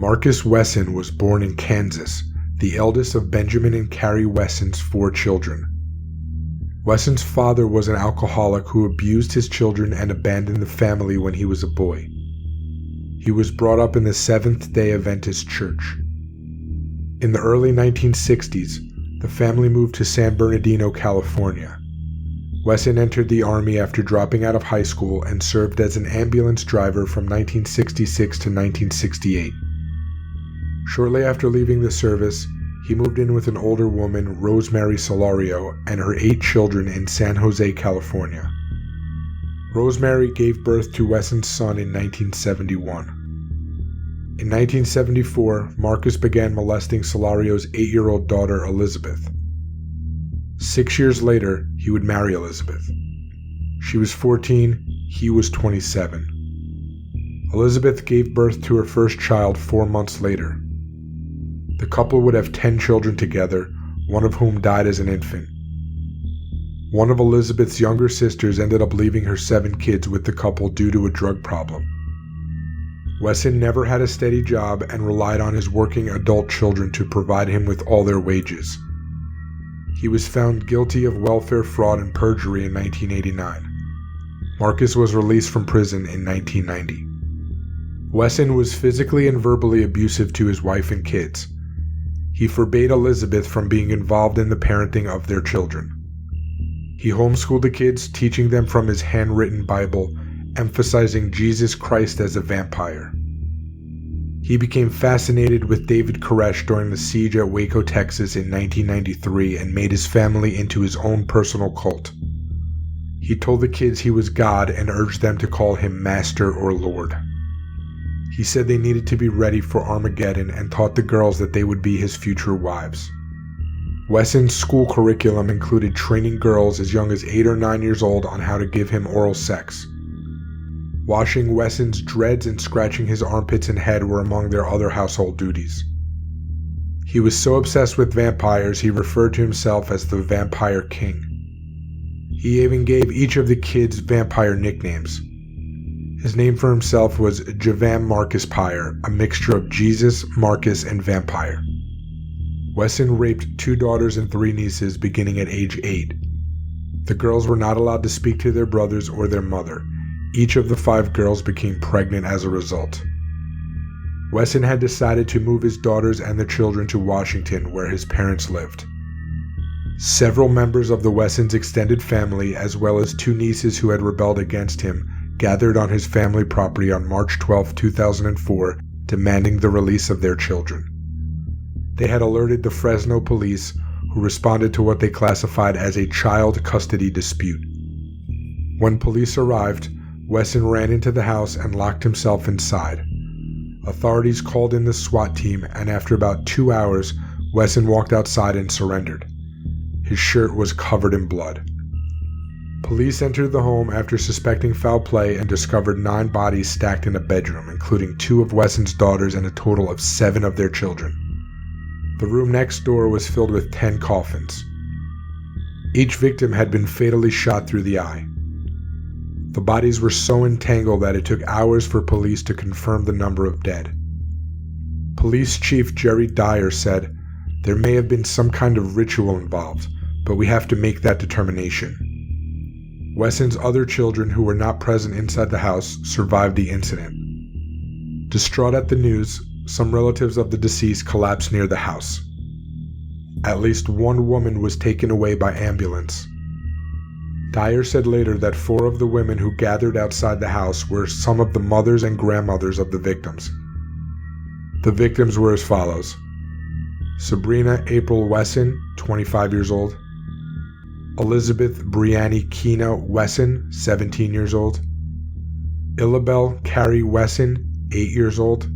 Marcus Wesson was born in Kansas, the eldest of Benjamin and Carrie Wesson's 4 children. Wesson's father was an alcoholic who abused his children and abandoned the family when he was a boy. He was brought up in the Seventh-day Adventist Church. In the early 1960s, the family moved to San Bernardino, California. Wesson entered the Army after dropping out of high school and served as an ambulance driver from 1966 to 1968. Shortly after leaving the service, he moved in with an older woman, Rosemary Solario, and her 8 children in San Jose, California. Rosemary gave birth to Wesson's son in 1971. In 1974, Marcus began molesting Solario's 8-year-old daughter, Elizabeth. 6 years later, he would marry Elizabeth. She was 14, he was 27. Elizabeth gave birth to her first child 4 months later. The couple would have 10 children together, one of whom died as an infant. One of Elizabeth's younger sisters ended up leaving her 7 kids with the couple due to a drug problem. Wesson never had a steady job and relied on his working adult children to provide him with all their wages. He was found guilty of welfare fraud and perjury in 1989. Marcus was released from prison in 1990. Wesson was physically and verbally abusive to his wife and kids. He forbade Elizabeth from being involved in the parenting of their children. He homeschooled the kids, teaching them from his handwritten Bible, emphasizing Jesus Christ as a vampire. He became fascinated with David Koresh during the siege at Waco, Texas in 1993 and made his family into his own personal cult. He told the kids he was God and urged them to call him Master or Lord. He said they needed to be ready for Armageddon and taught the girls that they would be his future wives. Wesson's school curriculum included training girls as young as 8 or 9 years old on how to give him oral sex. Washing Wesson's dreads and scratching his armpits and head were among their other household duties. He was so obsessed with vampires he referred to himself as the Vampire King. He even gave each of the kids vampire nicknames. His name for himself was Javam Marcus Pyre, a mixture of Jesus, Marcus, and vampire. Wesson raped 2 daughters and 3 nieces beginning at age 8. The girls were not allowed to speak to their brothers or their mother. Each of the 5 girls became pregnant as a result. Wesson had decided to move his daughters and the children to Washington, where his parents lived. Several members of the Wessons' extended family, as well as 2 nieces who had rebelled against him, gathered on his family property on March 12, 2004, demanding the release of their children. They had alerted the Fresno police, who responded to what they classified as a child custody dispute. When police arrived, Wesson ran into the house and locked himself inside. Authorities called in the SWAT team, and after about 2 hours, Wesson walked outside and surrendered. His shirt was covered in blood. Police entered the home after suspecting foul play and discovered 9 bodies stacked in a bedroom, including 2 of Wesson's daughters and a total of 7 of their children. The room next door was filled with 10 coffins. Each victim had been fatally shot through the eye. The bodies were so entangled that it took hours for police to confirm the number of dead. Police Chief Jerry Dyer said, "There may have been some kind of ritual involved, but we have to make that determination." Wesson's other children who were not present inside the house survived the incident. Distraught at the news, some relatives of the deceased collapsed near the house. At least 1 woman was taken away by ambulance. Dyer said later that 4 of the women who gathered outside the house were some of the mothers and grandmothers of the victims. The victims were as follows: Sabrina April Wesson, 25 years old; Elizabeth Brianne Kina Wesson, 17 years old; Illabel Carrie Wesson, 8 years old;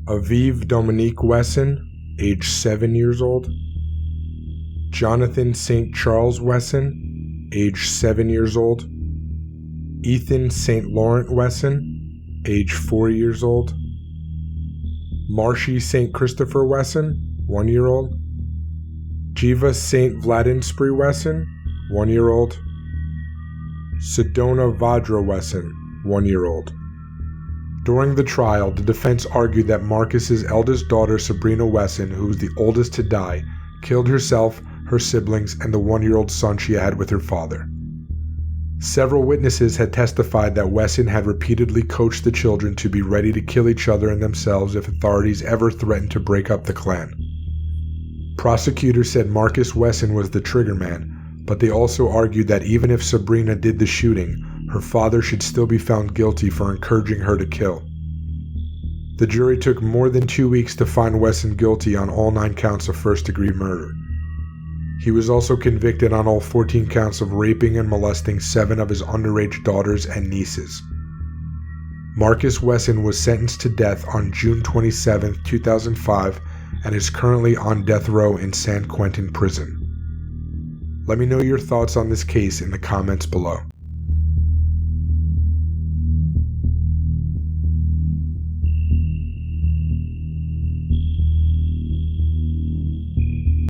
Aviv Dominique Wesson, age 7 years old; Jonathan St. Charles Wesson, age 7 years old; Ethan St. Laurent Wesson, age 4 years old; Marshy St. Christopher Wesson, 1 year old; Jiva St. Vladinspree Wesson, 1 year old; Sedona Vadra Wesson, 1 year old; During the trial, the defense argued that Marcus's eldest daughter, Sabrina Wesson, who was the oldest to die, killed herself, her siblings, and the 1-year-old son she had with her father. Several witnesses had testified that Wesson had repeatedly coached the children to be ready to kill each other and themselves if authorities ever threatened to break up the clan. Prosecutors said Marcus Wesson was the triggerman, but they also argued that even if Sabrina did the shooting, her father should still be found guilty for encouraging her to kill. The jury took more than 2 weeks to find Wesson guilty on all 9 counts of first-degree murder. He was also convicted on all 14 counts of raping and molesting 7 of his underage daughters and nieces. Marcus Wesson was sentenced to death on June 27, 2005, and is currently on death row in San Quentin Prison. Let me know your thoughts on this case in the comments below.